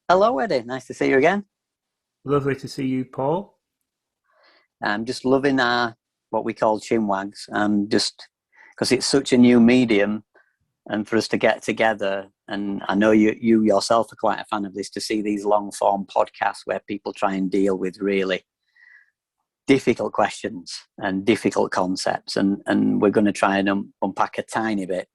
Hello, Eddie. Nice to see you again. Lovely to see you, Paul. I'm just loving our what we call chinwags, just because it's such a new medium, and for us to get together. And I know you yourself are quite a fan of this, to see these long form podcasts where people try and deal with really difficult questions and difficult concepts, and we're going to try and unpack a tiny bit.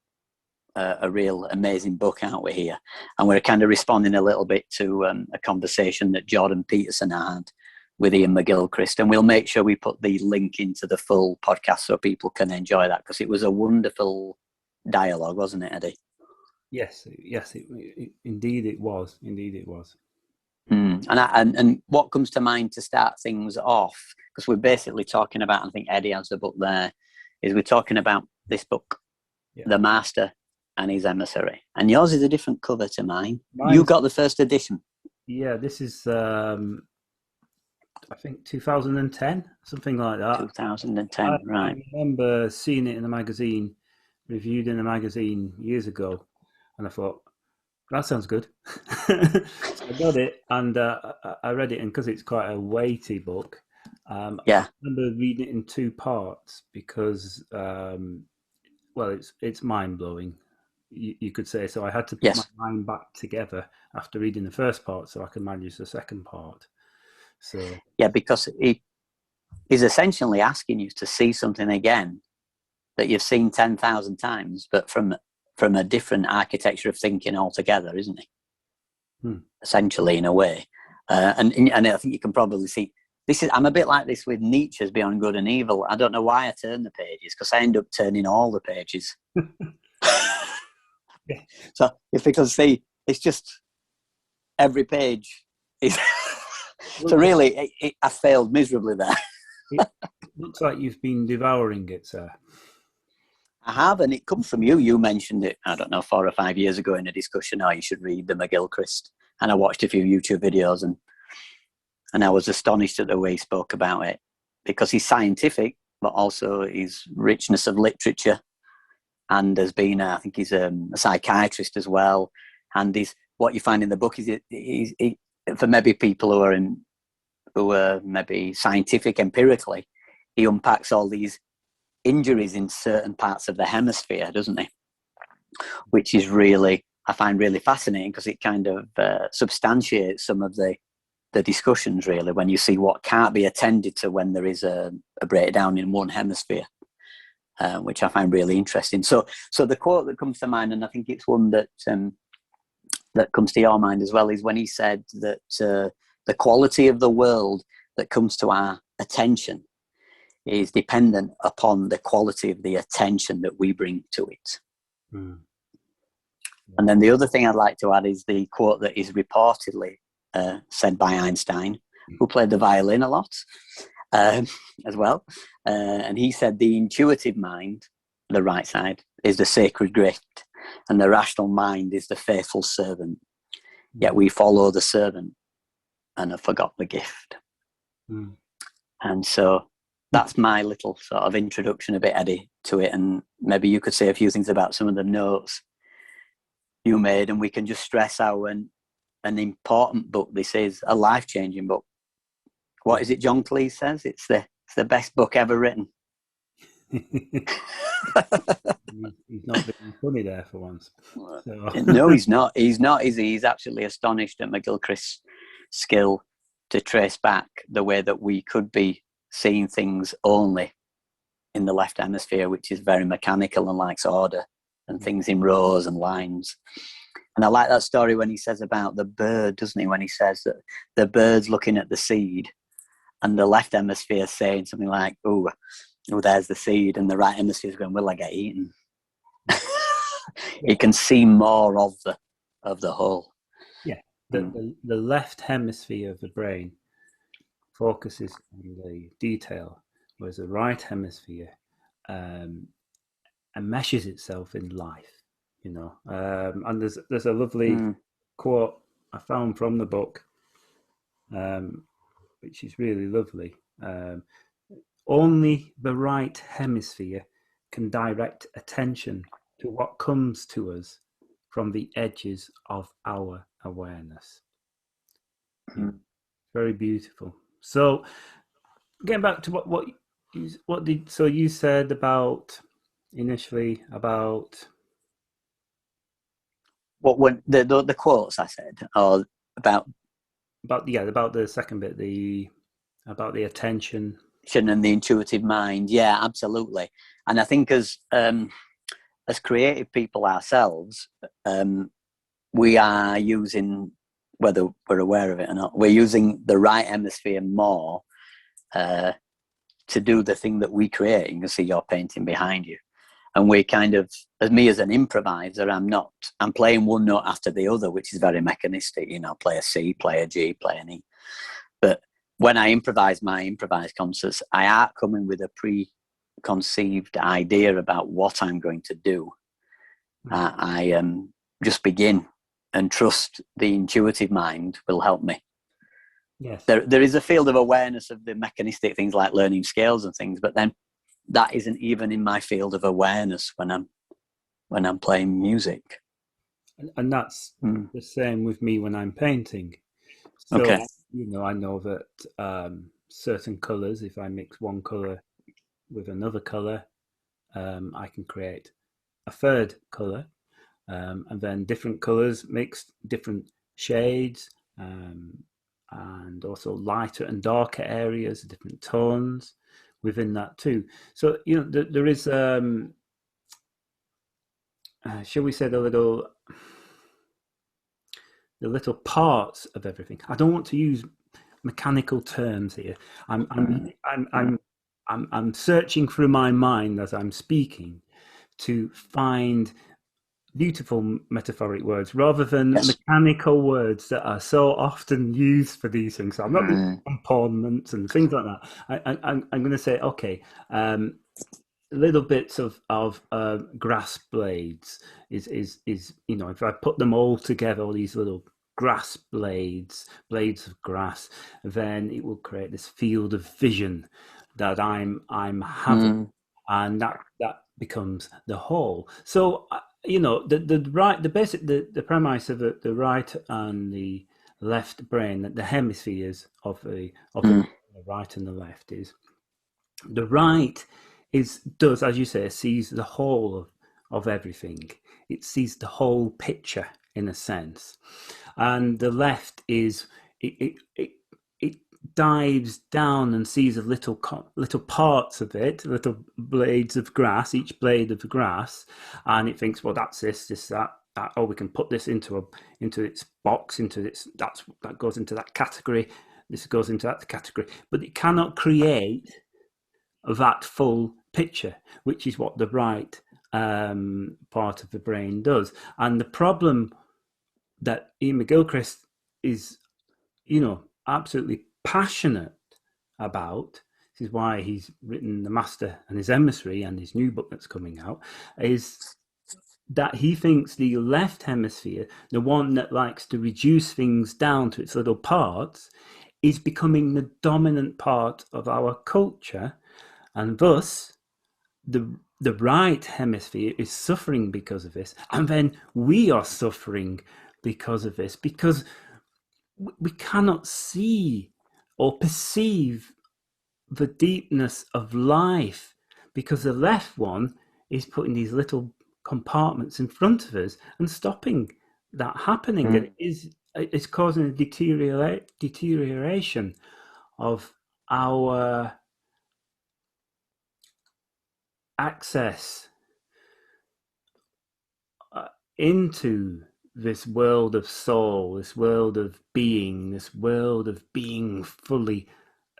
A real amazing book, aren't we, here? And we're kind of responding a little bit to a conversation that Jordan Peterson had with Iain McGilchrist, and we'll make sure we put the link into the full podcast so people can enjoy that, because it was a wonderful dialogue, wasn't it, Eddie? Yes, indeed it was. Indeed it was. And what comes to mind to start things off, because we're basically talking about, I think Eddie has the book there, is we're talking about this book, Yeah. The Master and His Emissary. And yours is a different cover to mine. Mine's, You got the first edition. yeah, this is, I think 2010, something like that. 2010, I right. remember seeing it in a magazine, reviewed in a magazine years ago, and I thought, that sounds good. So I got it, and I read it, and because it's quite a weighty book, I Yeah. remember reading it in two parts because, well, it's mind-blowing. You could say so. I had to put my Yes. mind back together after reading the first part so I could manage the second part. So Yeah, because he's essentially asking you to see something again that you've seen 10,000 times, but from a different architecture of thinking altogether, isn't he? Essentially, in a way. And I think you can probably see this is. I'm a bit like this with Nietzsche's Beyond Good and Evil. I don't know why I turn the pages, because I end up turning all the pages. yeah. So if you can see, it's just every page is. So really, I failed miserably there. It looks like you've been devouring it, sir. I have, and it comes from you. You mentioned it, I don't know, 4 or 5 years ago in a discussion. Oh, you should read the McGilchrist. And I watched a few YouTube videos, and I was astonished at the way he spoke about it, because he's scientific, but also his richness of literature. And has been, I think he's a psychiatrist as well. And what you find in the book is, for maybe people who are maybe scientific empirically, he unpacks all these injuries in certain parts of the hemisphere, doesn't he? Which is really, I find really fascinating, because it kind of substantiates some of the discussions, really, when you see what can't be attended to when there is a breakdown in one hemisphere, which I find really interesting. So the quote that comes to mind, and I think it's one that comes to your mind as well, is when he said that the quality of the world that comes to our attention is dependent upon the quality of the attention that we bring to it. And then the other thing I'd like to add is the quote that is reportedly said by Einstein, who played the violin a lot as well. And he said, the intuitive mind, the right side, is the sacred gift, and the rational mind is the faithful servant. Yet we follow the servant and have forgot the gift. And so that's my little sort of introduction a bit, Eddie, to it. And maybe you could say a few things about some of the notes you made, and we can just stress how an important book this is, a life-changing book. What is it John Cleese says? It's the best book ever written. He's not being funny there for once. So. No, he's not. He's not, is he? He's actually astonished at McGilchrist's skill to trace back the way that we could be seeing things only in the left hemisphere, which is very mechanical and likes order and things in rows and lines. And I like that story when he says about the bird, doesn't he? When he says that the bird's looking at the seed, and the left hemisphere saying something like, oh, there's the seed, and the right hemisphere is going, will I get eaten? He can see more of the whole. Yeah, the left hemisphere of the brain focuses on the detail, whereas the right hemisphere enmeshes itself in life. And there's a lovely quote I found from the book, which is really lovely. Only the right hemisphere can direct attention to what comes to us from the edges of our awareness. Mm. Very beautiful. So getting back to so you said about initially about What when the quotes I said, or about about the second bit, the about the attention. and the intuitive mind. Yeah, absolutely. And I think as creative people ourselves, we are using, whether we're aware of it or not, we're using the right hemisphere more to do the thing that we create. You can see your painting behind you. And we kind of, as me as an improviser, I'm playing one note after the other, which is very mechanistic, play a C, play a G, play an E. But when I improvise my improvised concerts, I are coming with a preconceived idea about what I'm going to do. I just begin and trust the intuitive mind will help me. Yes. There is a field of awareness of the mechanistic things like learning scales and things, but then that isn't even in my field of awareness when I'm playing music. And that's the same with me when I'm painting. So, Okay. I know that certain colors, if I mix one color with another color, I can create a third color. And then different colors mixed, different shades, and also lighter and darker areas, different tones within that too. So, there is, shall we say, the little parts of everything. I don't want to use mechanical terms here. I'm searching through my mind as I'm speaking to find beautiful metaphoric words rather than mechanical words that are so often used for these things. So I'm not using components and things like that. I'm going to say, okay, little bits of grass blades is if I put them all together, all these little grass blades of grass, then it will create this field of vision that I'm having, and that becomes the whole. So the premise of the right and the left brain, the hemispheres of the right and the left, is the right does, as you say, sees the whole of everything. It sees the whole picture in a sense, and the left is it dives down and sees a little parts of it, little blades of grass, each blade of grass, and it thinks, well, that's this, that. Oh, we can put this into its box, that goes into that category. This goes into that category, but it cannot create that full picture, which is what the right part of the brain does. And the problem that Iain McGilchrist is, absolutely passionate about, this is why he's written The Master and his Emissary and his new book that's coming out, is that he thinks the left hemisphere, the one that likes to reduce things down to its little parts, is becoming the dominant part of our culture. And thus, the right hemisphere is suffering because of this. And then we are suffering because of this, because we cannot see or perceive the deepness of life, because the left one is putting these little compartments in front of us and stopping that happening. And it's causing a deterioration of our access into this world of soul, this world of being, this world of being fully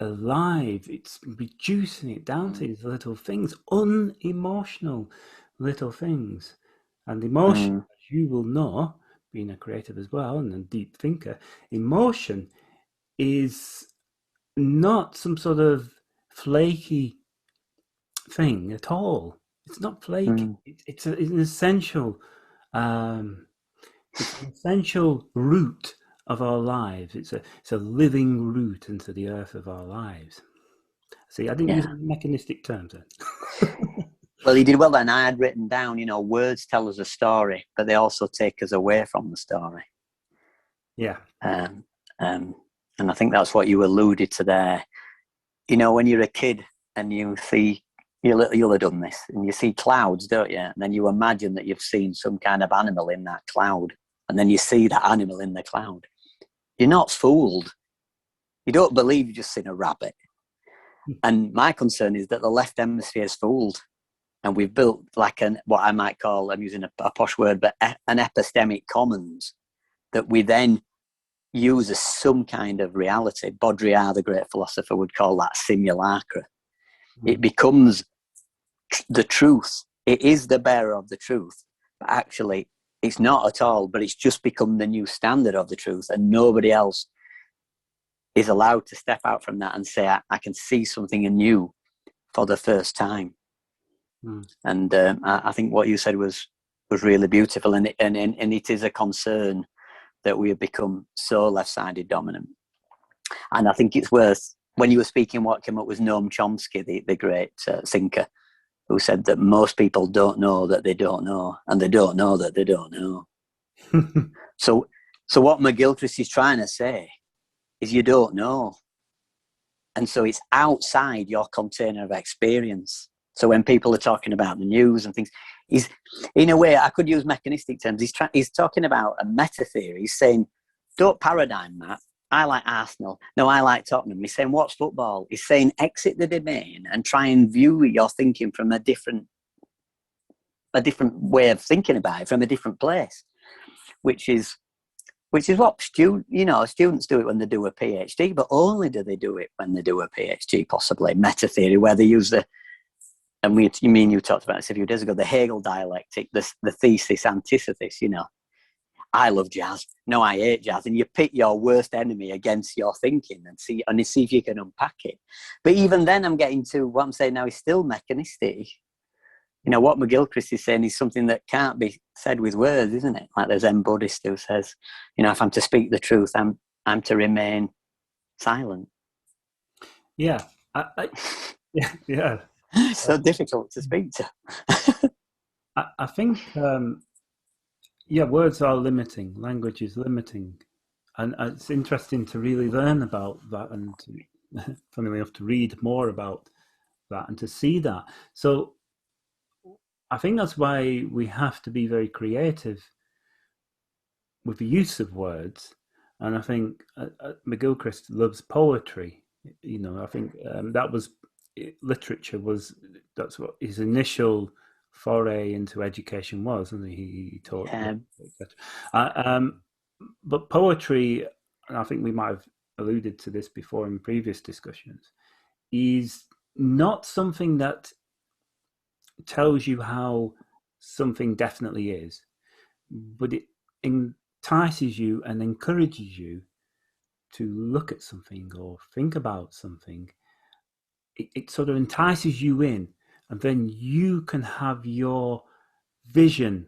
alive. It's reducing it down to these little things, unemotional little things. And emotion, as you will know, being a creative as well and a deep thinker, emotion is not some sort of flaky thing at all. It's not flaky. It's an essential it's an essential root of our lives. It's a living root into the earth of our lives. See, I didn't use mechanistic terms then. Well, he did well then. I had written down, words tell us a story, but they also take us away from the story. Yeah. And I think that's what you alluded to there. You know, when you're a kid and you see, you'll have done this, and you see clouds, don't you? And then you imagine that you've seen some kind of animal in that cloud, and then you see that animal in the cloud. You're not fooled. You don't believe you've just seen a rabbit. And my concern is that the left hemisphere is fooled. And we've built like what I might call, I'm using a posh word, but an epistemic commons that we then use as some kind of reality. Baudrillard, the great philosopher, would call that simulacra. It becomes the truth. It is the bearer of the truth. But actually, it's not at all, but it's just become the new standard of the truth. And nobody else is allowed to step out from that and say, I can see something new for the first time. And I think what you said was really beautiful. And it is a concern that we have become so left-sided dominant. And I think it's worth, when you were speaking, what came up was Noam Chomsky, the great thinker, who said that most people don't know that they don't know, and they don't know that they don't know. So what McGilchrist is trying to say is you don't know. And so it's outside your container of experience. So when people are talking about the news and things, he's, in a way, I could use mechanistic terms, he's talking about a meta theory. He's saying, don't paradigm that. I like Arsenal. No, I like Tottenham. He's saying, what's football? He's saying, exit the domain and try and view your thinking from a different way of thinking about it, from a different place, which is what students do it when they do a PhD, but only do they do it when they do a PhD, possibly meta theory, where they use you talked about this a few days ago, the Hegel dialectic, the thesis, antithesis, I love jazz. No, I hate jazz. And you pit your worst enemy against your thinking and see if you can unpack it. But even then, I'm getting to what I'm saying now is still mechanistic. What McGilchrist is saying is something that can't be said with words, isn't it? Like there's Zen Buddhist who says, if I'm to speak the truth, I'm to remain silent. Yeah. Yeah. It's so difficult to speak to. I think, words are limiting. Language is limiting. And it's interesting to really learn about that and, funnily enough, to read more about that and to see that. So I think that's why we have to be very creative with the use of words. And I think McGilchrist loves poetry. I think that was literature that's what his initial foray into education was, and he taught. But poetry, and I think we might have alluded to this before in previous discussions, is not something that tells you how something definitely is, but it entices you and encourages you to look at something or think about something. It sort of entices you in, and then you can have your vision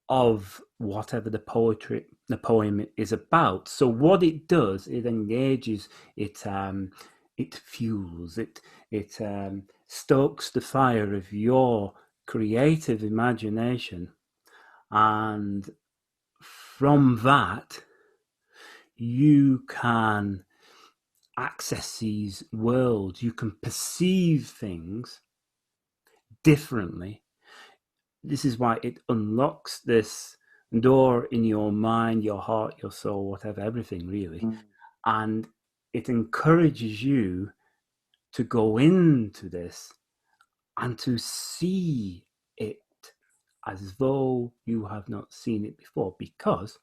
of whatever the poem is about. So what it does, it engages, it fuels, it stokes the fire of your creative imagination, and from that you can access these worlds. You can perceive things differently. This is why it unlocks this door in your mind, your heart, your soul, whatever, everything really. And it encourages you to go into this and to see it as though you have not seen it before, because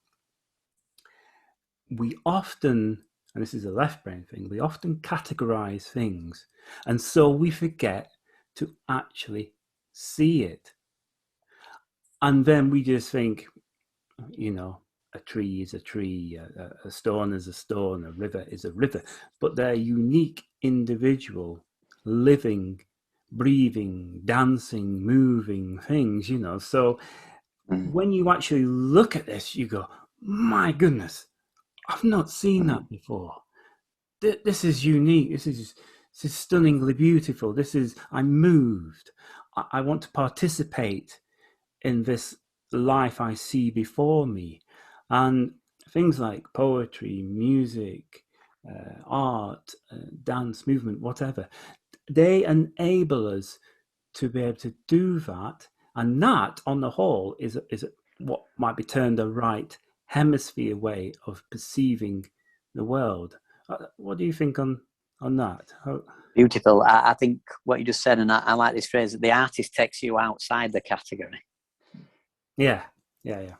we often, and this is a left brain thing, we often categorize things, and so we forget to actually see it. And then we just think, a tree is a tree, a stone is a stone, a river is a river, but they're unique, individual, living, breathing, dancing, moving things, So when you actually look at this, you go, my goodness, I've not seen that before. This is unique. This is stunningly beautiful. I'm moved. I want to participate in this life I see before me. And things like poetry, music, art, dance, movement, whatever, they enable us to be able to do that. And that, on the whole, is what might be termed a right hemisphere way of perceiving the world. What do you think on that? Beautiful. I think what you just said, and I like this phrase, that the artist takes you outside the category. Yeah. Yeah.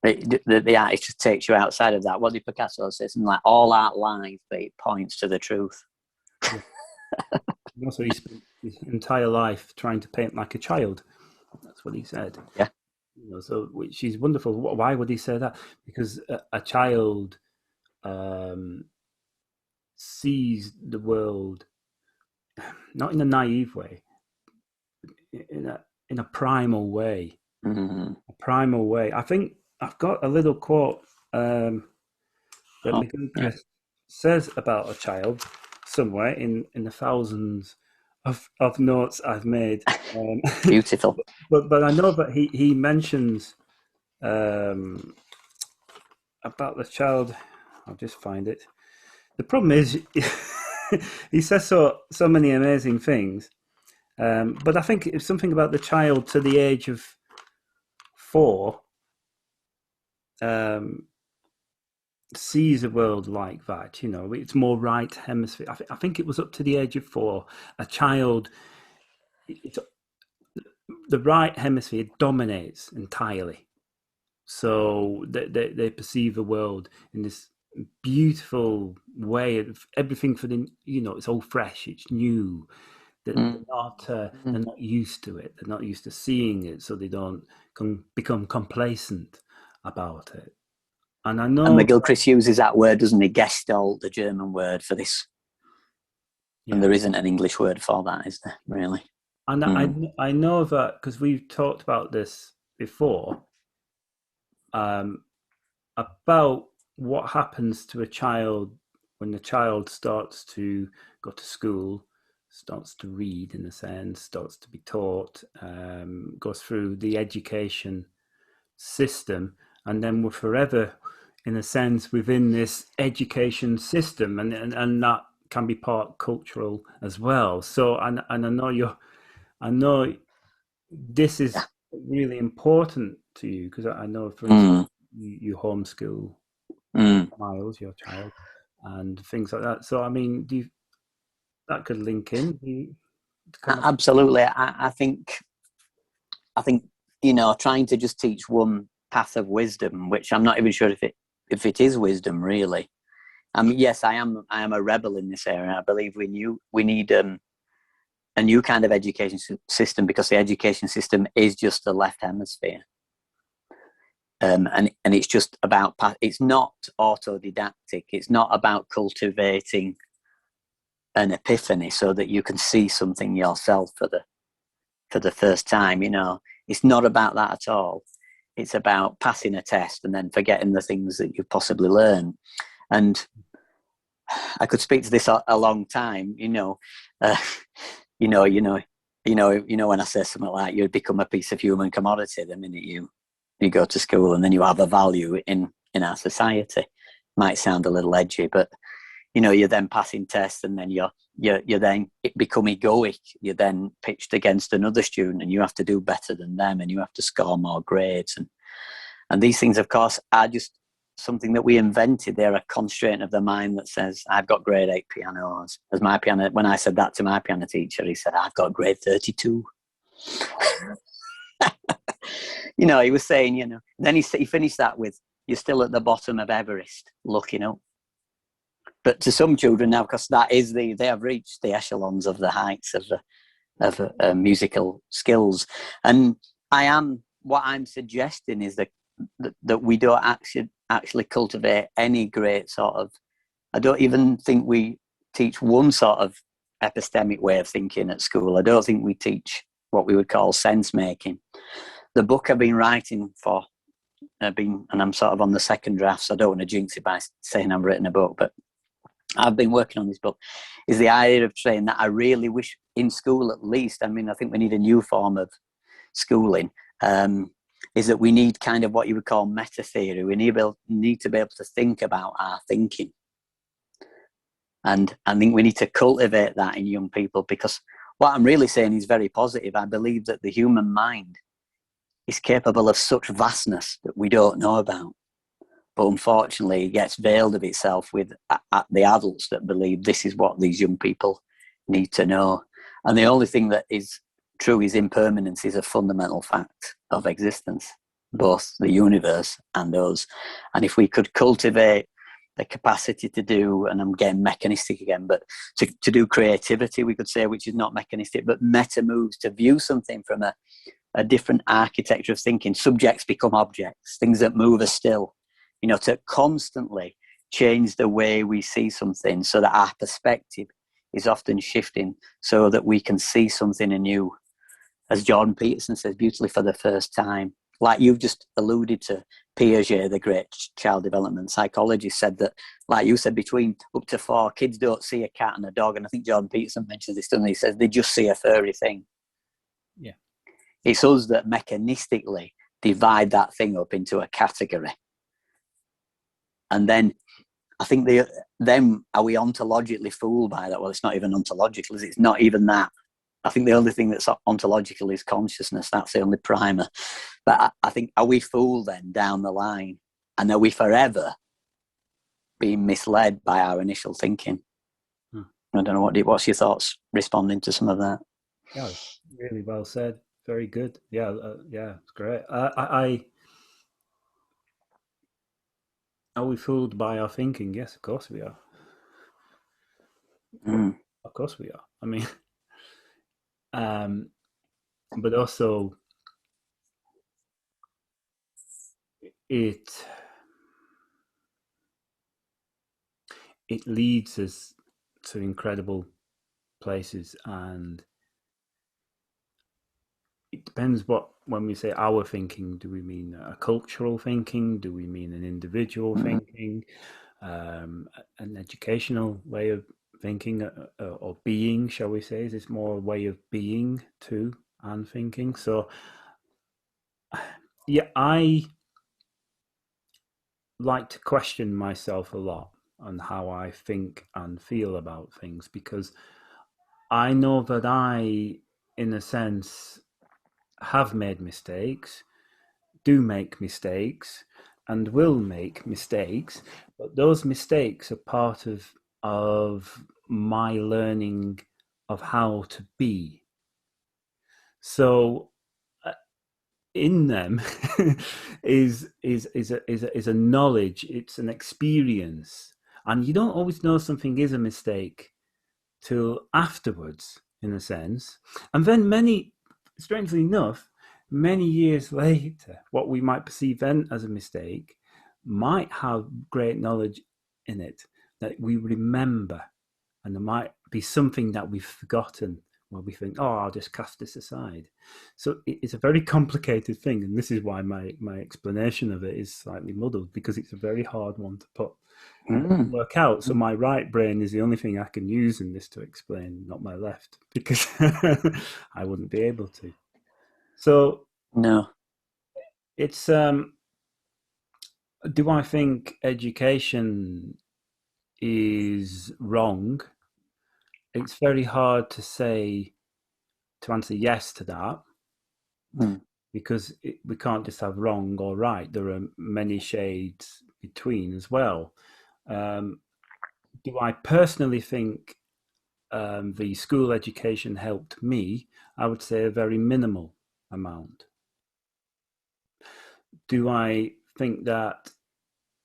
The artist just takes you outside of that. What did Picasso say? Something like, all art lies, but it points to the truth. Yeah. Also, he spent his entire life trying to paint like a child. That's what he said. Yeah. So which is wonderful. Why would he say that? Because a child sees the world not in a naive way, in a primal way. Mm-hmm. A primal way. I think I've got a little quote that McGilchrist says about a child somewhere in the thousands of notes I've made. Beautiful. But I know that he mentions about the child. I'll just find it. The problem is he says so many amazing things, but I think it's something about the child to the age of 4 sees a world like that. It's more right hemisphere. I think it was up to the age of 4. A child, the right hemisphere dominates entirely. So they perceive the world in this beautiful way of everything for them. It's all fresh, it's new. They're not used to it. They're not used to seeing it, so they don't become complacent about it. And I know. And McGilchrist uses that word, doesn't he? Gestalt, the German word for this. Yeah. And there isn't an English word for that, is there? Really? And I know that because we've talked about this before. About what happens to a child when the child starts to go to school, starts to read in a sense, starts to be taught, goes through the education system, and then we're forever, in a sense, within this education system, and that can be part cultural as well. So, and I know this is really important to you because I know, for instance, you homeschool Miles, your child, and things like that. So, I mean, that could link in? Absolutely. I think trying to just teach one path of wisdom, which I'm not even sure if it is wisdom really. Yes, I am a rebel in this area. I believe we need a new kind of education system, because the education system is just the left hemisphere. And it's just about, it's not autodidactic. It's not about cultivating an epiphany so that you can see something yourself for the first time. It's not about that at all. It's about passing a test and then forgetting the things that you possibly learn. And I could speak to this a long time. When I say something like you become a piece of human commodity the minute you go to school, and then you have a value in our society. Might sound a little edgy, but you're then passing tests, and then you're then become egoic. You're then pitched against another student, and you have to do better than them, and you have to score more grades, and these things, of course, are just something that we invented. They're a constraint of the mind that says, I've got grade 8 pianos. When I said that to my piano teacher, he said, I've got grade 32. He was saying, then he finished that with, you're still at the bottom of Everest looking up. But to some children now, because they have reached the echelons of the heights of musical skills. And what I'm suggesting is that we don't actually cultivate any great sort of, I don't even think we teach one sort of epistemic way of thinking at school. I don't think we teach what we would call sense making. The book I've been writing for, and I'm sort of on the second draft, so I don't want to jinx it by saying I've written a book, but I've been working on this book, is the idea of saying that I really wish in school, at least, I think we need a new form of schooling, is that we need kind of what you would call meta theory. We need to be able to think about our thinking. And I think we need to cultivate that in young people, because what I'm really saying is very positive. I believe that the human mind is capable of such vastness that we don't know about. But unfortunately, it gets veiled of itself with the adults that believe this is what these young people need to know. And the only thing that is true is impermanence is a fundamental fact of existence, both the universe and us. And if we could cultivate the capacity to do, and I'm getting mechanistic again, but to do creativity, we could say, which is not mechanistic, but meta moves, to view something from a different architecture of thinking. Subjects become objects, things that move are still, to constantly change the way we see something so that our perspective is often shifting so that we can see something anew. As Jordan Peterson says beautifully, for the first time. Like you've just alluded to, Piaget, the great child development psychologist, said that, like you said, between up to 4, kids don't see a cat and a dog. And I think Jordan Peterson mentions this, doesn't he? He says they just see a furry thing. Yeah. It's us that mechanistically divide that thing up into a category. And then I think then are we ontologically fooled by that? Well, it's not even ontological, is it? It's not even that. I think the only thing that's ontological is consciousness. That's the only primer. But I think, are we fooled then down the line? And are we forever being misled by our initial thinking? I don't know, what's your thoughts responding to some of that? Yeah, really well said. Very good. Yeah, it's great. Are we fooled by our thinking? Yes, of course we are. Of course we are. I mean, but also it leads us to incredible places, and it depends when we say our thinking, do we mean a cultural thinking? Do we mean an individual thinking? An educational way of thinking, or being, shall we say? Is this more a way of being too and thinking? So, yeah, I like to question myself a lot on how I think and feel about things, because I know that I, in a sense, have made mistakes, do make mistakes, and will make mistakes, but those mistakes are part of my learning of how to be. So in them is a knowledge, it's an experience, and you don't always know something is a mistake till afterwards, in a sense. And then strangely enough, many years later, what we might perceive then as a mistake might have great knowledge in it that we remember, and there might be something that we've forgotten where we think, oh, I'll just cast this aside. So it's a very complicated thing, and this is why my explanation of it is slightly muddled, because it's a very hard one to work out. So my right brain is the only thing I can use in this to explain, not my left, because I wouldn't be able to. So no, it's do I think education is wrong? It's very hard to answer yes to that, because we can't just have wrong or right. There are many shades between as well. Do I personally think the school education helped me? I would say a very minimal amount. Do I think that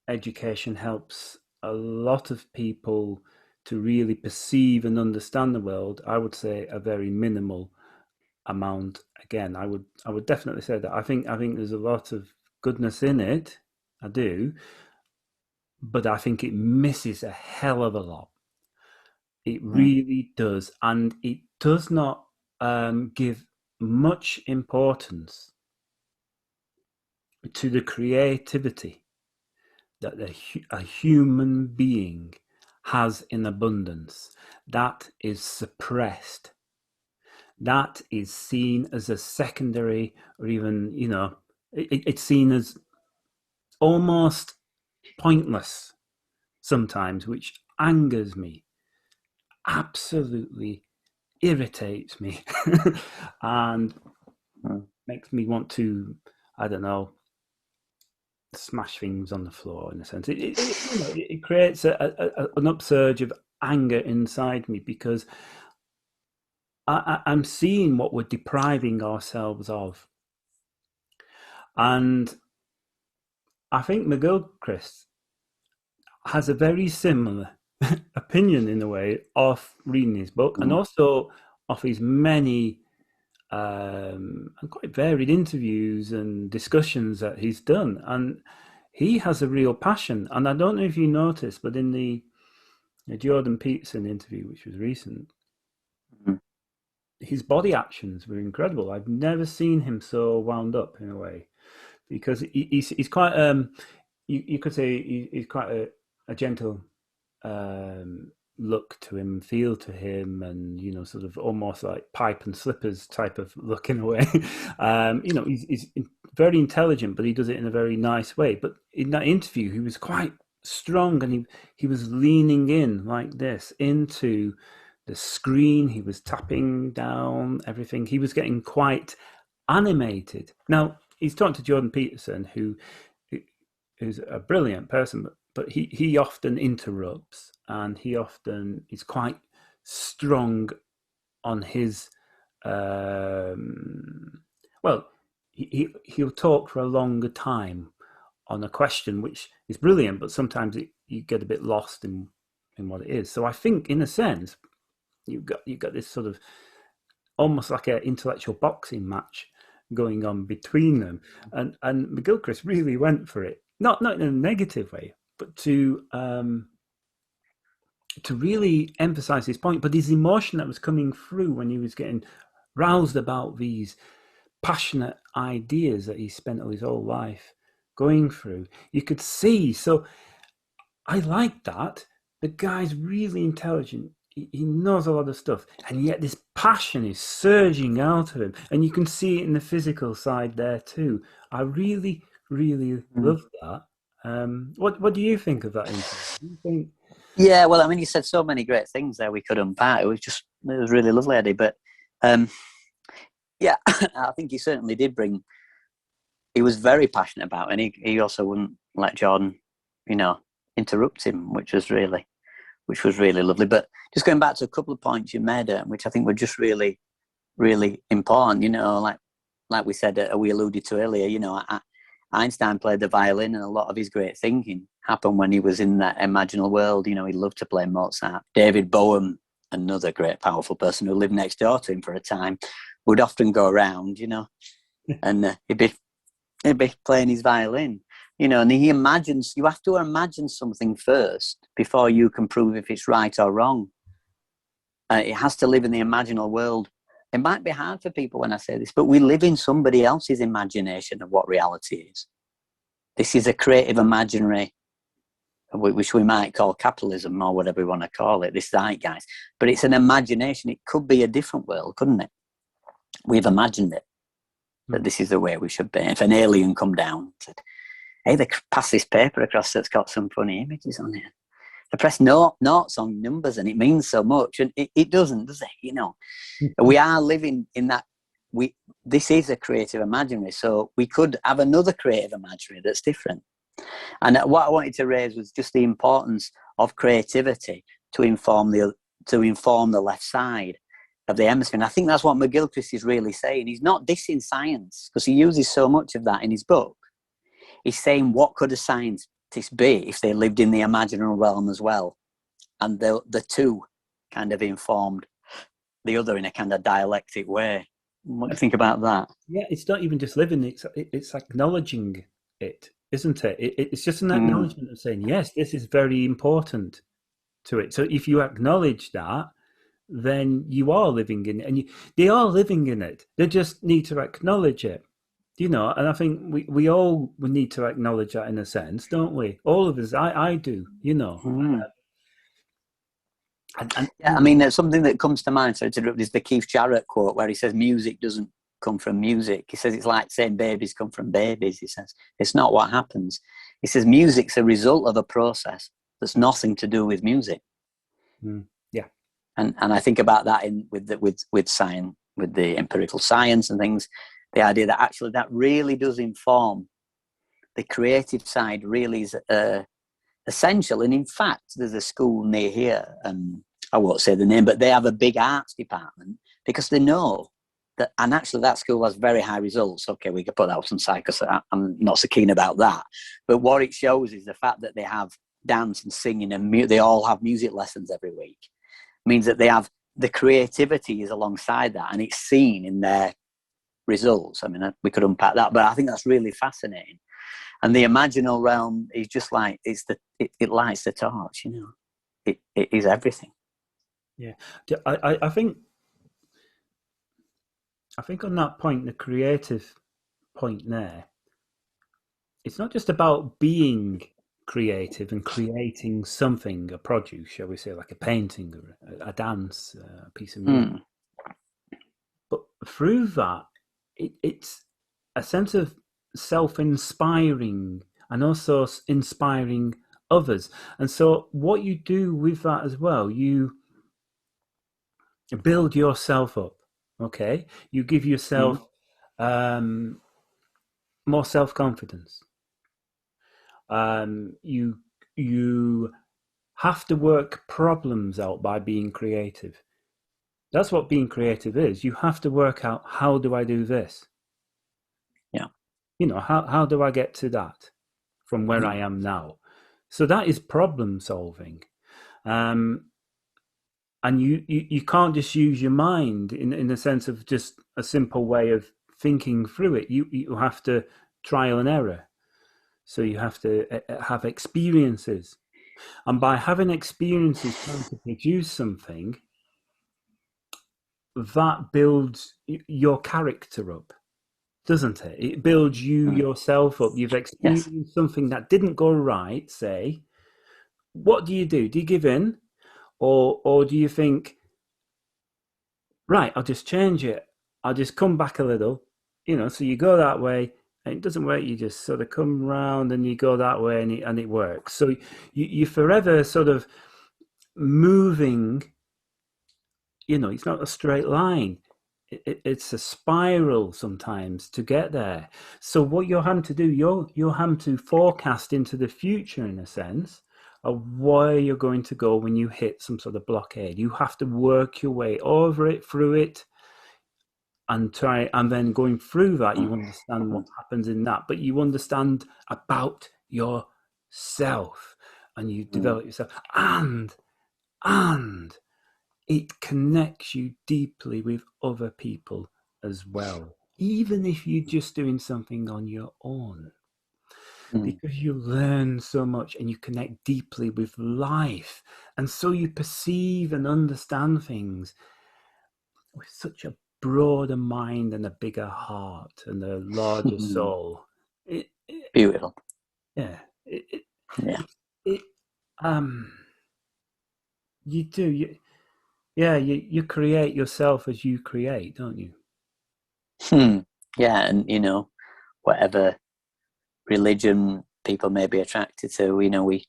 education helps a lot of people to really perceive and understand the world? I would say a very minimal amount. Again, I would definitely say that. I think there's a lot of goodness in it. I do, but I think it misses a hell of a lot. It really does, and it does not give much importance to the creativity that a human being has in abundance. That is suppressed. That is seen as a secondary, or even, it's seen as almost pointless sometimes, which angers me, absolutely irritates me, and makes me want to, I don't know, smash things on the floor. In a sense, it creates an upsurge of anger inside me, because I'm seeing what we're depriving ourselves of. And I think McGilchrist has a very similar opinion, in a way, of reading his book, and also of his many and quite varied interviews and discussions that he's done. And he has a real passion. And I don't know if you noticed, but in the Jordan Peterson interview, which was recent, his body actions were incredible. I've never seen him so wound up, in a way, because he's quite you could say he's quite a gentle look to him, feel to him, and sort of almost like pipe and slippers type of look, in a way. He's very intelligent, but he does it in a very nice way. But in that interview, he was quite strong, and he was leaning in like this into the screen. He was tapping down everything. He was getting quite animated. Now, he's talking to Jordan Peterson, who's a brilliant person, but he often interrupts, and he often is quite strong on his he'll talk for a longer time on a question, which is brilliant, but sometimes you get a bit lost in what it is. So I think, in a sense, you've got this sort of almost like an intellectual boxing match going on between them, and McGilchrist really went for it, not in a negative way, but to really emphasize his point. But his emotion that was coming through when he was getting roused about these passionate ideas that he spent all his whole life going through, you could see. So I like that. The guy's really intelligent. He knows a lot of stuff, and yet this passion is surging out of him, and you can see it in the physical side there too. I really, really love that. What do you think of that interview? Yeah, well, I mean, you said so many great things there we could unpack. It was really lovely, Eddie. But yeah, I think he certainly did bring. He was very passionate about it, and he also wouldn't let Jordan, interrupt him, which was really lovely. But just going back to a couple of points you made, which I think were just really, really important. Like we said, we alluded to earlier. Einstein played the violin, and a lot of his great thinking happened when he was in that imaginal world. He loved to play Mozart. David Bowie, another great, powerful person who lived next door to him for a time, would often go around, and he'd be playing his violin, and he imagines. You have to imagine something first before you can prove if it's right or wrong. It has to live in the imaginal world. It might be hard for people when I say this, but we live in somebody else's imagination of what reality is. This is a creative imaginary, which we might call capitalism or whatever we want to call it, this zeitgeist. But it's an imagination. It could be a different world, couldn't it? We've imagined it, that this is the way we should be. If an alien come down and said, hey, they pass this paper across that's got some funny images on it. They press notes on numbers and it means so much. And it doesn't, does it? We are living in that. This is a creative imaginary. So we could have another creative imaginary that's different. And what I wanted to raise was just the importance of creativity to inform the left side of the hemisphere. And I think that's what McGilchrist is really saying. He's not dissing science, because he uses so much of that in his book. He's saying, what could a scientist be if they lived in the imaginary realm as well? And the two kind of informed the other in a kind of dialectic way. What do you think about that? Yeah, it's not even just living, it's acknowledging it, isn't it? It's just an acknowledgement of saying, yes, this is very important to it. So if you acknowledge that, then you are living in it, and they are living in it. They just need to acknowledge it, and I think we all need to acknowledge that, in a sense, don't we? All of us. I do, I mean, something that comes to mind, so to interrupt, is the Keith Jarrett quote where he says, music doesn't come from music. He says it's like saying babies come from babies. He says it's not what happens. He says music's a result of a process that's nothing to do with music. Yeah. And I think about that with science, with the empirical science and things, the idea that actually that really does inform the creative side, really is essential. And in fact, there's a school near here, and I won't say the name, but they have a big arts department because they know that, and actually that school has very high results. Okay, we could put that on psychos. I'm not so keen about that. But what it shows is the fact that they have dance and singing and they all have music lessons every week. Means that they have the creativity is alongside that, and it's seen in their results. I mean, we could unpack that, but I think that's really fascinating. And the imaginal realm is just like it lights the torch. You know, it is everything. Yeah, I think on that point, the creative point there, it's not just about being creative and creating something, a produce, shall we say, like a painting or a dance, a piece of music. But through that, it's a sense of self-inspiring and also inspiring others. And so what you do with that as well, you build yourself up. Okay, you give yourself more self-confidence. You have to work problems out by being creative. That's what being creative is. You have to work out, how do I do this? Yeah. You know, how do I get to that from where I am now? So that is problem solving. And you can't just use your mind in the sense of just a simple way of thinking through it. You have to trial and error. So you have to have experiences. And by having experiences trying to produce something, that builds your character up, doesn't it? It builds you yourself up. You've experienced something that didn't go right, say. What do? Do you give in? Or do you think, right, I'll just change it. I'll just come back a little. You know, so you go that way and it doesn't work. You just sort of come round and you go that way and it works. So you're forever sort of moving. You know, it's not a straight line. It's a spiral sometimes to get there. So what you're having to do, you're having to forecast into the future in a sense of where you're going to go when you hit some sort of blockade. You have to work your way over it, through it, and try, and then going through that, you understand what happens in that, but you understand about yourself and you develop yourself, and it connects you deeply with other people as well, even if you're just doing something on your own, because you learn so much and you connect deeply with life, and so you perceive and understand things with such a broader mind and a bigger heart and a larger soul. Beautiful. Yeah. You do. You create yourself as you create, don't you? Yeah, and you know, whatever religion people may be attracted to, you know, we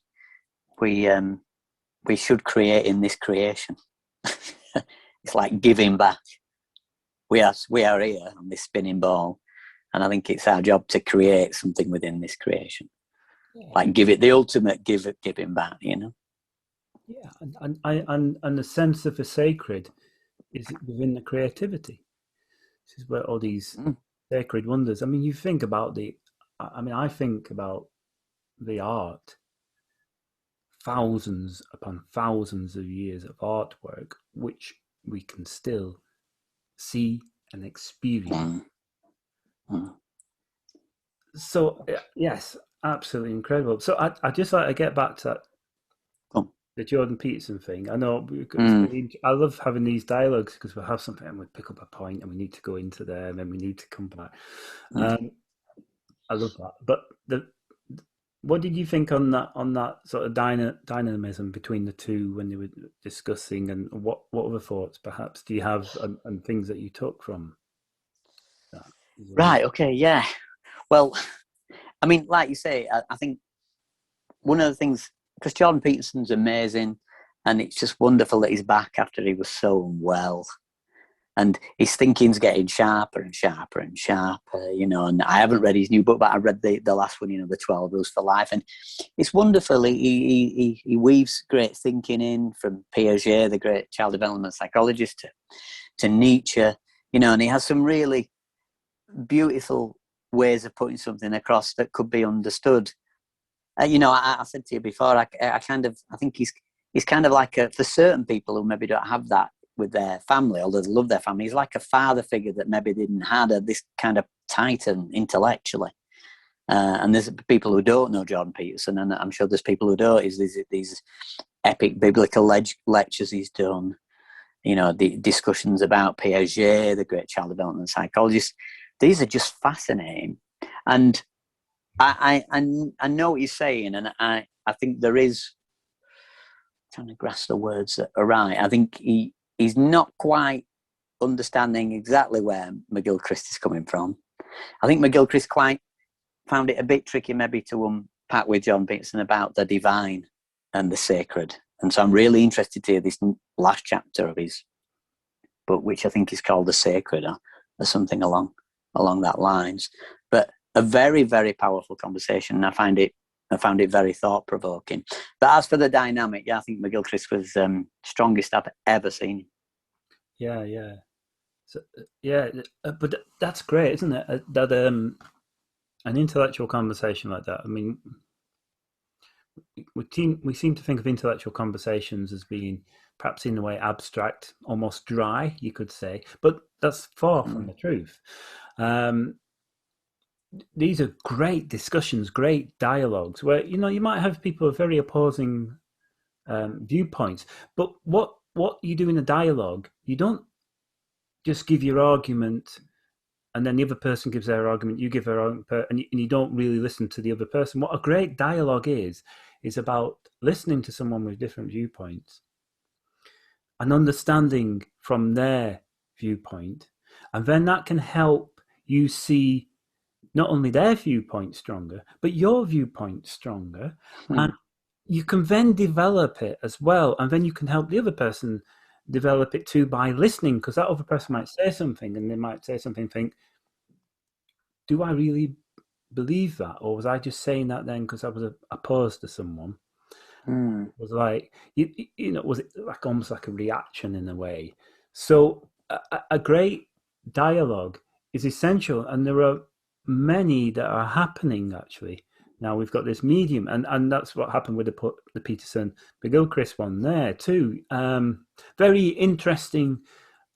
should create in this creation. It's like giving back. We are here on this spinning ball, and I think it's our job to create something within this creation. Like give it the ultimate giving back, you know. Yeah, and the sense of the sacred is within the creativity. This is where all these sacred wonders. I mean, you think about I think about the art, thousands upon thousands of years of artwork, which we can still see and experience. So yes, absolutely incredible. So I just like to get back to that. The Jordan Peterson thing. I know I love having these dialogues because we'll have something and we pick up a point and we need to go into there and then we need to come back. I love that. But what did you think on that sort of dynamism between the two when they were discussing, and what other thoughts perhaps do you have and things that you took from? Right. Okay. Yeah. Well, I mean, like you say, I think one of the things, because Jordan Peterson's amazing, and it's just wonderful that he's back after he was so unwell. And his thinking's getting sharper and sharper and sharper, you know. And I haven't read his new book, but I read the last one, you know, the 12 Rules for Life. And it's wonderful. He weaves great thinking in, from Piaget, the great child development psychologist, to Nietzsche, you know, and he has some really beautiful ways of putting something across that could be understood. You know, I said to you before, I think he's kind of like for certain people who maybe don't have that with their family, although they love their family, he's like a father figure that maybe didn't have this kind of titan intellectually. And there's people who don't know Jordan Peterson, and I'm sure there's people who don't. These epic biblical lectures he's done, you know, the discussions about Piaget, the great child development psychologist. These are just fascinating. And I know what you're saying, and I think there is, trying to grasp the words that are right. I think he's not quite understanding exactly where McGilchrist is coming from. I think McGilchrist quite found it a bit tricky maybe to unpack with John Peterson about the divine and the sacred. And so I'm really interested to hear this last chapter of his book, which I think is called The Sacred, or something along that lines. But a very, very powerful conversation, and I found it very thought-provoking. But as for the dynamic, yeah, I think McGilchrist was strongest I've ever seen. Yeah. So, but that's great, isn't it? That an intellectual conversation like that. I mean, we seem to think of intellectual conversations as being perhaps in a way abstract, almost dry, you could say, but that's far from the truth. These are great discussions, great dialogues where, you know, you might have people with very opposing viewpoints, but what you do in a dialogue, you don't just give your argument and then the other person gives their argument, you give their own, and you don't really listen to the other person. What a great dialogue is about listening to someone with different viewpoints and understanding from their viewpoint, and then that can help you see not only their viewpoint stronger, but your viewpoint stronger. And you can then develop it as well. And then you can help the other person develop it too by listening, because that other person might say something and they might say something, think, do I really believe that? Or was I just saying that then because I was opposed to someone? It was like, you know, was it like almost like a reaction in a way? So a great dialogue is essential. And there are many that are happening actually. Now we've got this medium, and that's what happened with the Peterson McGilchrist one there too. Very interesting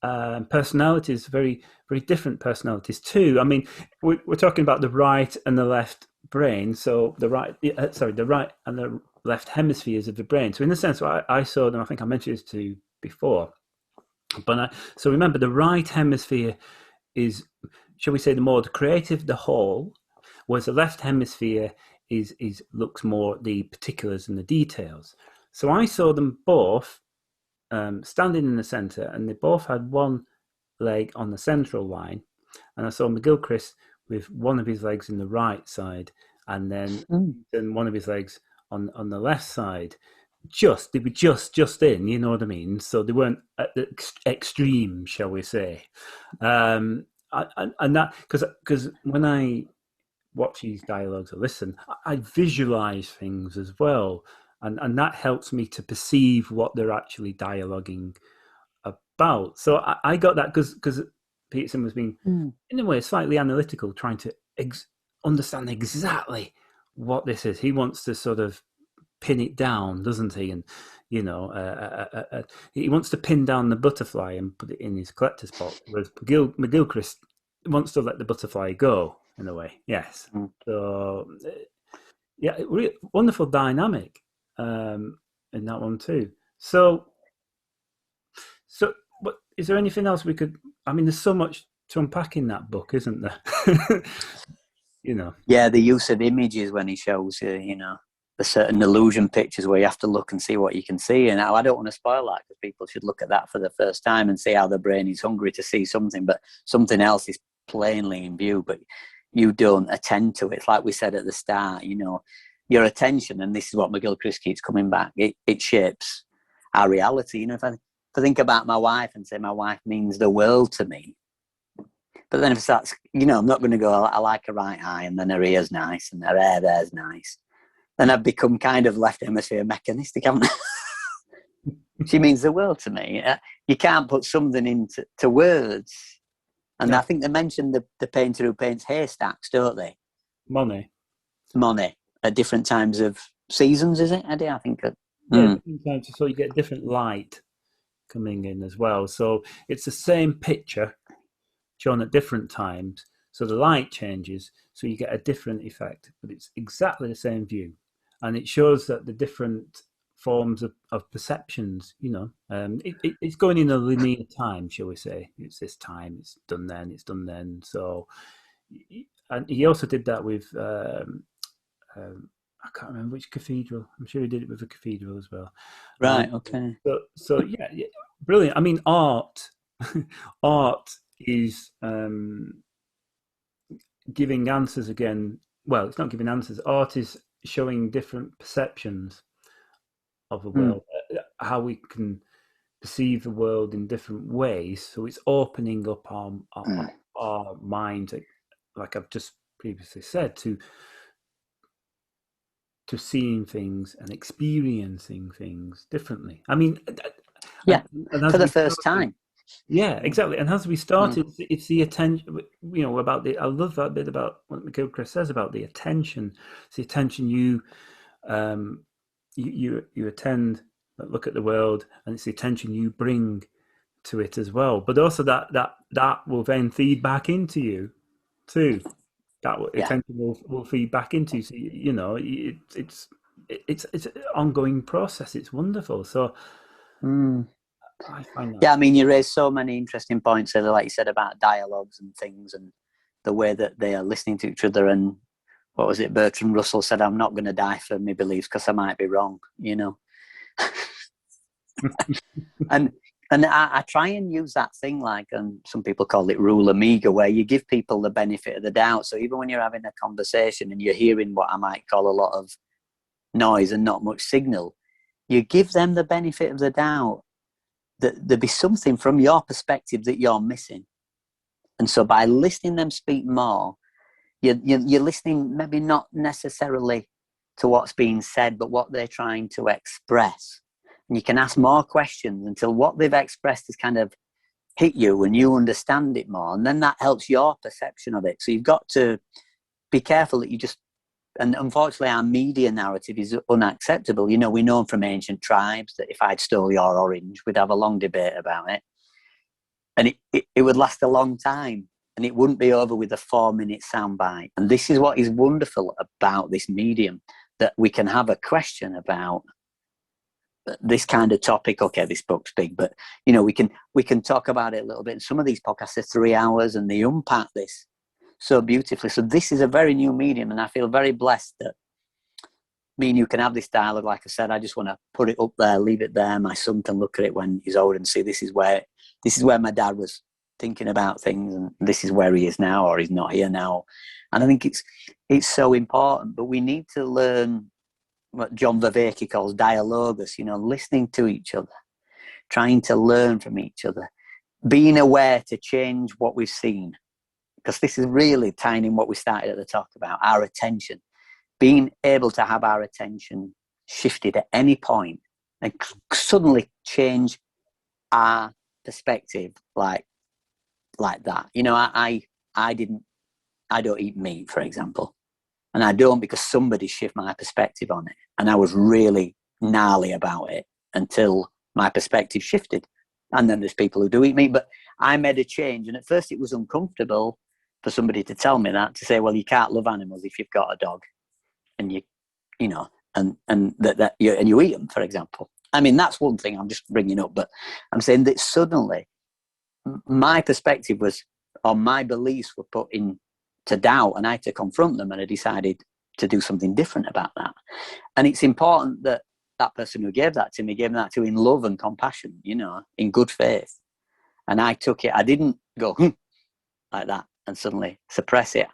personalities, very very different personalities too. I mean, we're talking about the right and the left brain. So the right and the left hemispheres of the brain. So in the sense, I saw them. I think I mentioned this to you before. But so remember, the right hemisphere is, shall we say, the more the creative, the whole, whereas the left hemisphere is looks more the particulars and the details. So I saw them both standing in the centre, and they both had one leg on the central line, and I saw McGilchrist with one of his legs in the right side, and then one of his legs on the left side. They were just in, you know what I mean? So they weren't at the extreme, shall we say? And that because when I watch these dialogues or listen, I visualize things as well, and that helps me to perceive what they're actually dialoguing about. So I got that because Peterson was being, in a way, slightly analytical, trying to understand exactly what this is. He wants to sort of pin it down, doesn't he? And you know, he wants to pin down the butterfly and put it in his collector's pot, whereas McGilchrist wants to let the butterfly go in a way. Yes. So yeah, wonderful dynamic in that one too. So what is there anything else we could? I mean, there's so much to unpack in that book, isn't there? You know. Yeah, the use of images when he shows you know, the certain illusion pictures where you have to look and see what you can see. And I don't want to spoil that, because people should look at that for the first time and see how the brain is hungry to see something, but something else is plainly in view, but you don't attend to it. It's like we said at the start, you know, your attention, and this is what McGilchrist keeps coming back, it shapes our reality. You know, if I think about my wife and say my wife means the world to me, but then if it starts, you know, I'm not going to go, I like her right eye, and then her ear's nice, and her hair there's nice. Then I've become kind of left hemisphere mechanistic, haven't I? She means the world to me. You can't put something into words. And Yeah. I think they mentioned the painter who paints haystacks, don't they? Monet. At different times of seasons, is it, Eddie? I think. Yeah, different times, so you get different light coming in as well. So it's the same picture shown at different times. So the light changes, so you get a different effect, but it's exactly the same view. And it shows that the different forms of perceptions, you know, it's going in a linear time, shall we say. It's this time, it's done then. So, and he also did that with, I can't remember which cathedral. I'm sure he did it with a cathedral as well. Right, okay. So yeah, brilliant. I mean, art is giving answers again. Well, it's not giving answers. Art is showing different perceptions of the world, how we can perceive the world in different ways. So it's opening up our minds, like I've just previously said, to seeing things and experiencing things differently. I mean, yeah, for the first time. Yeah, exactly. And as we started, it's the attention, you know, I love that bit about what McGilchrist says about the attention. It's the attention you attend, look at the world, and it's the attention you bring to it as well. But also that will then feed back into you too. That attention will feed back into you. So, you know, it's an ongoing process. It's wonderful. So I find that. Yeah, I mean, you raised so many interesting points there, like you said about dialogues and things, and the way that they are listening to each other. And what was it? Bertrand Russell said, "I'm not going to die for my beliefs because I might be wrong." You know, and I try and use that thing, like, and some people call it rule amiga, where you give people the benefit of the doubt. So even when you're having a conversation and you're hearing what I might call a lot of noise and not much signal, you give them the benefit of the doubt that there be something from your perspective that you're missing. And so by listening them speak more, you're listening maybe not necessarily to what's being said, but what they're trying to express. And you can ask more questions until what they've expressed has kind of hit you and you understand it more. And then that helps your perception of it. So you've got to be careful that you just, and unfortunately our media narrative is unacceptable. You know, we know from ancient tribes that if I'd stole your orange, we'd have a long debate about it. And it would last a long time. And it wouldn't be over with a 4-minute soundbite. And this is what is wonderful about this medium, that we can have a question about this kind of topic. Okay, this book's big, but you know, we can talk about it a little bit. Some of these podcasts are 3 hours and they unpack this so beautifully. So this is a very new medium, and I feel very blessed that me and you can have this dialogue. Like I said, I just want to put it up there, leave it there. My son can look at it when he's old and see this is where my dad was thinking about things, and this is where he is now, or he's not here now. And I think it's so important. But we need to learn what John Vervaeke calls dialogus, you know, listening to each other, trying to learn from each other, being aware to change what we've seen. Because this is really tying in what we started at the talk about, our attention. Being able to have our attention shifted at any point and suddenly change our perspective like that. You know, I don't eat meat, for example. And I don't because somebody shifted my perspective on it. And I was really gnarly about it until my perspective shifted. And then there's people who do eat meat, but I made a change. And at first it was uncomfortable for somebody to tell me that, to say, well, you can't love animals if you've got a dog and you know, and you eat them, for example. I mean, that's one thing I'm just bringing up, but I'm saying that suddenly my perspective was, or my beliefs were put into doubt, and I had to confront them, and I decided to do something different about that. And it's important that that person who gave that to me gave that to in love and compassion, you know, in good faith. And I took it. I didn't go like that. and suddenly suppress it.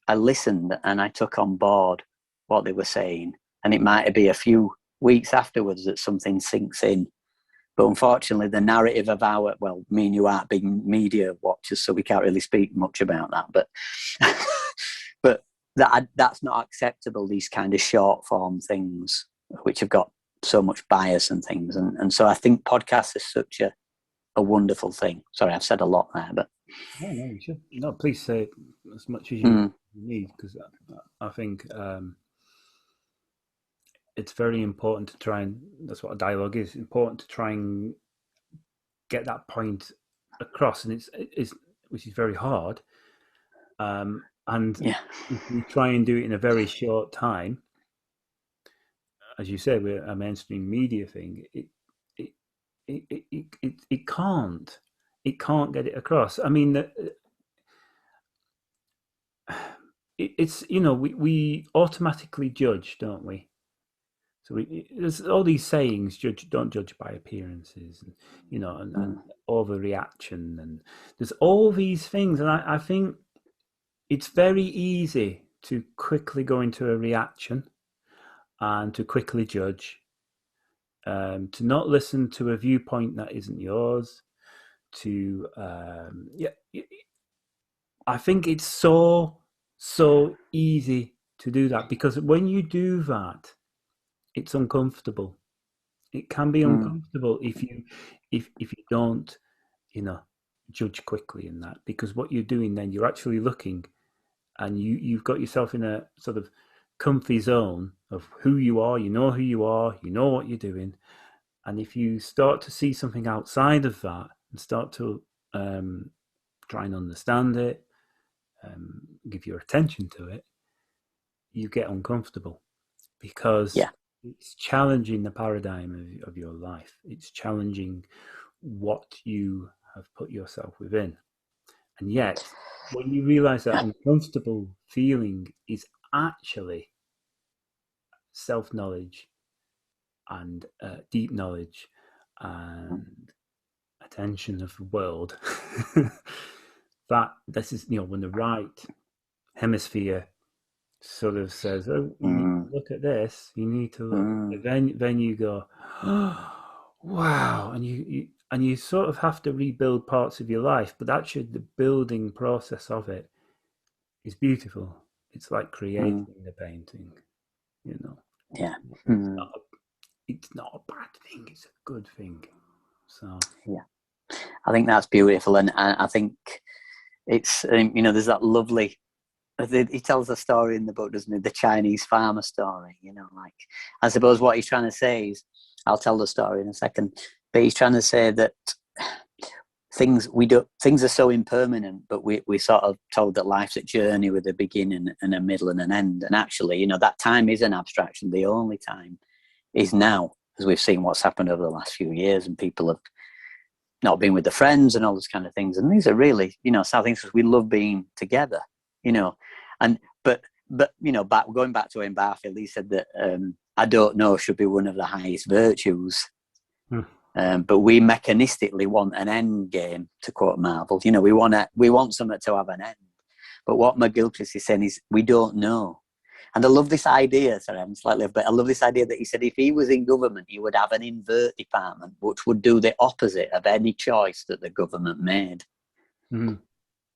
I listened and I took on board what they were saying, and it might be a few weeks afterwards that something sinks in. But unfortunately, the narrative of me and you aren't big media watchers, so we can't really speak much about that. But but that's not acceptable, these kind of short form things, which have got so much bias and things. And so I think podcasts is such a wonderful thing. Sorry, I've said a lot there, but... No, you should. No, please say as much as you need, because I think it's very important to try and, that's what a dialogue is, important to try and get that point across, and it's which is very hard. And if you try and do it in a very short time, as you said, we're a mainstream media thing, it can't get it across. I mean, it's, you know, we automatically judge, don't we? So there's all these sayings: don't judge by appearances, and, you know, and overreaction, and there's all these things, and I think it's very easy to quickly go into a reaction and to quickly judge, to not listen to a viewpoint that isn't yours. I think it's so easy to do that, because when you do that, it's uncomfortable. It can be uncomfortable if you don't, you know, judge quickly in that, because what you're doing then, you're actually looking, and you've got yourself in a sort of comfy zone of who you are. You know who you are. You know what you're doing. And if you start to see something outside of that and start to try and understand it, give your attention to it, you get uncomfortable, because it's challenging the paradigm of your life. It's challenging what you have put yourself within. And yet, when you realize that uncomfortable feeling is actually self-knowledge and deep knowledge and attention of the world, that this is, you know, when the right hemisphere sort of says, oh, you need to look at this, you need to look, then you go, oh, wow, and you sort of have to rebuild parts of your life, but actually the building process of it is beautiful. It's like creating the painting, you know. Yeah. It's not a bad thing, it's a good thing. So I think that's beautiful, and I think it's, you know, there's that lovely, he tells a story in the book, doesn't he, the Chinese farmer story, you know, like, I suppose what he's trying to say is, I'll tell the story in a second, but he's trying to say that things are so impermanent, but we sort of told that life's a journey with a beginning and a middle and an end. And actually, you know, that time is an abstraction. The only time is now, as we've seen what's happened over the last few years, and people have not been with their friends and all those kind of things. And these are really, you know, sad things, because we love being together, you know. And but you know, going back to Ian Barfield, he said that I don't know should be one of the highest virtues. But we mechanistically want an end game, to quote Marvel. You know, we want something to have an end. But what McGilchrist is saying is, we don't know. And I love this idea, sorry, I'm slightly off, but I love this idea that he said if he was in government, he would have an invert department, which would do the opposite of any choice that the government made.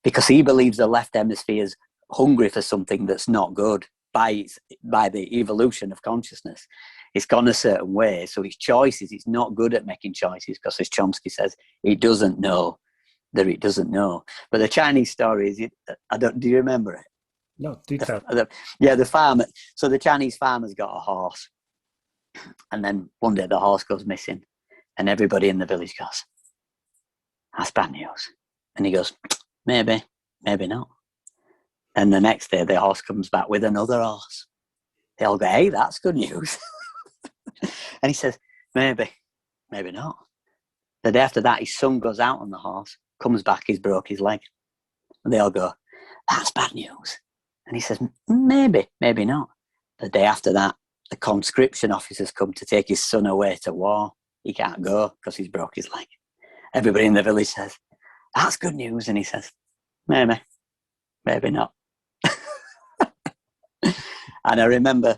Because he believes the left hemisphere is hungry for something that's not good by the evolution of consciousness. It's gone a certain way, so its choices, it's not good at making choices, because, as Chomsky says, it doesn't know that it doesn't know. But the Chinese story is, do you remember it? No, do tell. The farmer. So the Chinese farmer's got a horse, and then one day the horse goes missing, and everybody in the village goes, "That's bad news." And he goes, "Maybe, maybe not." And the next day the horse comes back with another horse. They all go, "Hey, that's good news." And he says, "Maybe, maybe not." The day after that, his son goes out on the horse, comes back, he's broke his leg. And they all go, "That's bad news." And he says, "Maybe, maybe not." The day after that, the conscription officers come to take his son away to war. He can't go because he's broke his leg. Everybody in the village says, "That's good news." And he says, "Maybe, maybe not. And I remember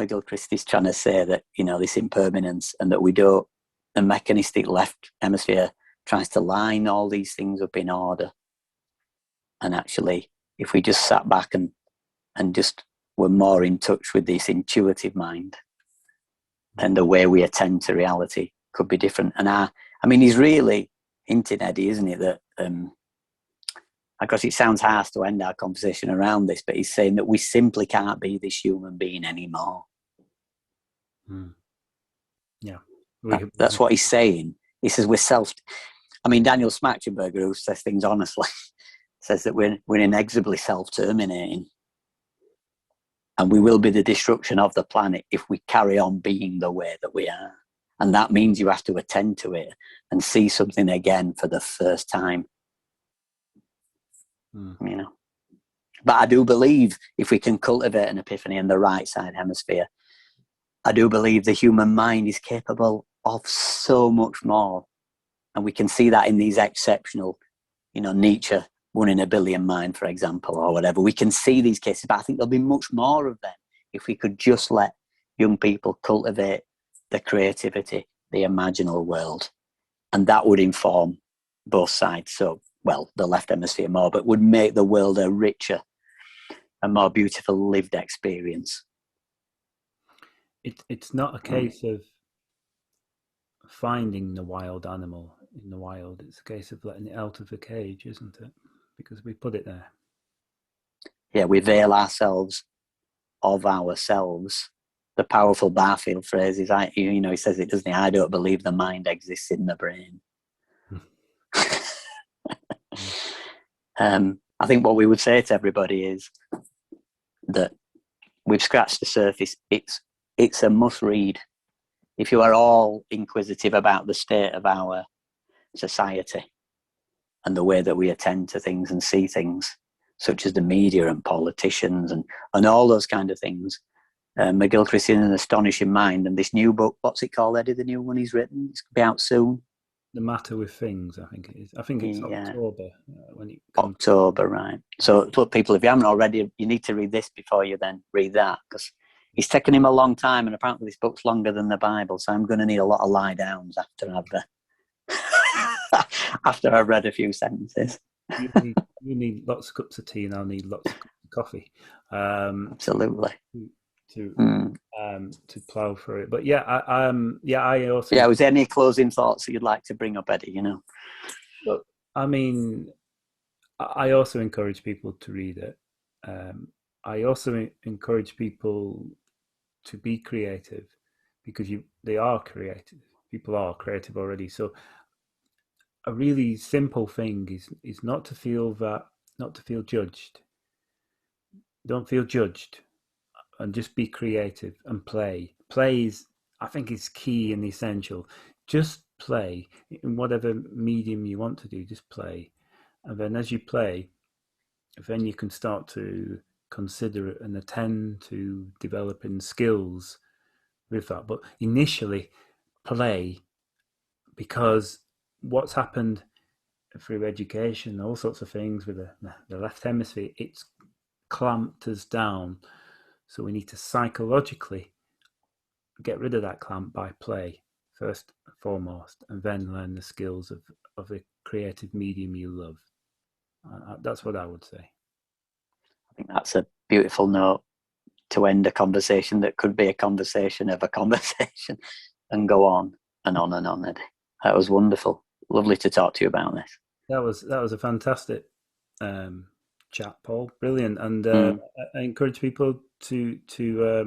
McGilchrist is trying to say that, you know, this impermanence, and that we don't, the mechanistic left hemisphere tries to line all these things up in order. And actually, if we just sat back and just were more in touch with this intuitive mind, then the way we attend to reality could be different. And I mean, he's really hinting, Eddie, isn't it, that, of course, it sounds harsh to end our conversation around this, but he's saying that we simply can't be this human being anymore. Yeah. That's what he's saying. He says Daniel Schmachtenberger, who says things honestly, says that we're inexorably self-terminating. And we will be the destruction of the planet if we carry on being the way that we are. And that means you have to attend to it and see something again for the first time. You know. But I do believe if we can cultivate an epiphany in the right side hemisphere, I do believe the human mind is capable of so much more. And we can see that in these exceptional, you know, Nietzsche, 1 in a billion mind, for example, or whatever. We can see these cases, but I think there'll be much more of them if we could just let young people cultivate the creativity, the imaginal world. And that would inform both sides. So, well, the left hemisphere more, but would make the world a richer and more beautiful lived experience. It's not a case of finding the wild animal in the wild. It's a case of letting it out of the cage, isn't it? Because we put it there. Yeah, we veil ourselves of ourselves. The powerful Barfield phrase is, you know, he says it, doesn't he? I don't believe the mind exists in the brain. I think what we would say to everybody is that we've scratched the surface. It's a must read. If you are all inquisitive about the state of our society and the way that we attend to things and see things, such as the media and politicians and all those kind of things, McGilchrist in An Astonishing Mind, and this new book, what's it called, Eddie, the new one he's written? It's going to be out soon. The Matter with Things, I think it is. I think it's October when it comes. October, right. So look, people, if you haven't already, you need to read this before you then read that, because it's taken him a long time, and apparently this book's longer than the Bible, so I'm going to need a lot of lie downs after I've read a few sentences. You need lots of cups of tea, and I'll need lots of cups of coffee. Absolutely. To plough through it, but I also. Yeah, was there any closing thoughts that you'd like to bring up, Eddie? You know, look, I mean, I also encourage people to read it. I also encourage people to be creative, because they are creative. People are creative already. So a really simple thing is not to feel judged. Don't feel judged, and just be creative and play. Play is, I think, is key and essential. Just play in whatever medium you want to do. Just play, and then as you play, then you can start to consider it and attend to developing skills with that. But initially, play, because what's happened through education, all sorts of things with the left hemisphere, it's clamped us down. So we need to psychologically get rid of that clamp by play, first and foremost, and then learn the skills of the creative medium you love. That's what I would say. I think that's a beautiful note to end a conversation that could be a conversation of a conversation, and go on and on and on, Eddie. That was wonderful. Lovely to talk to you about this. That was a fantastic chat, Paul. Brilliant. And I encourage people to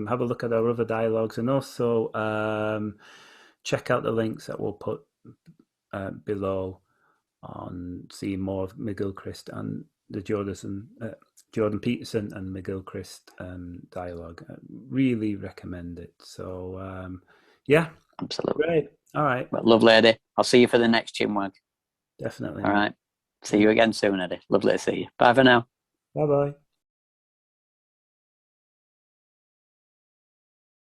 have a look at our other dialogues, and also check out the links that we'll put below on seeing more of McGilchrist and the Jordan Peterson and McGilchrist dialogue. I really recommend it. So yeah, absolutely. Great. All right. Well, lovely, Eddie. I'll see you for the next chinwag. Definitely. All right. See you again soon, Eddie. Lovely to see you. Bye for now. Bye-bye.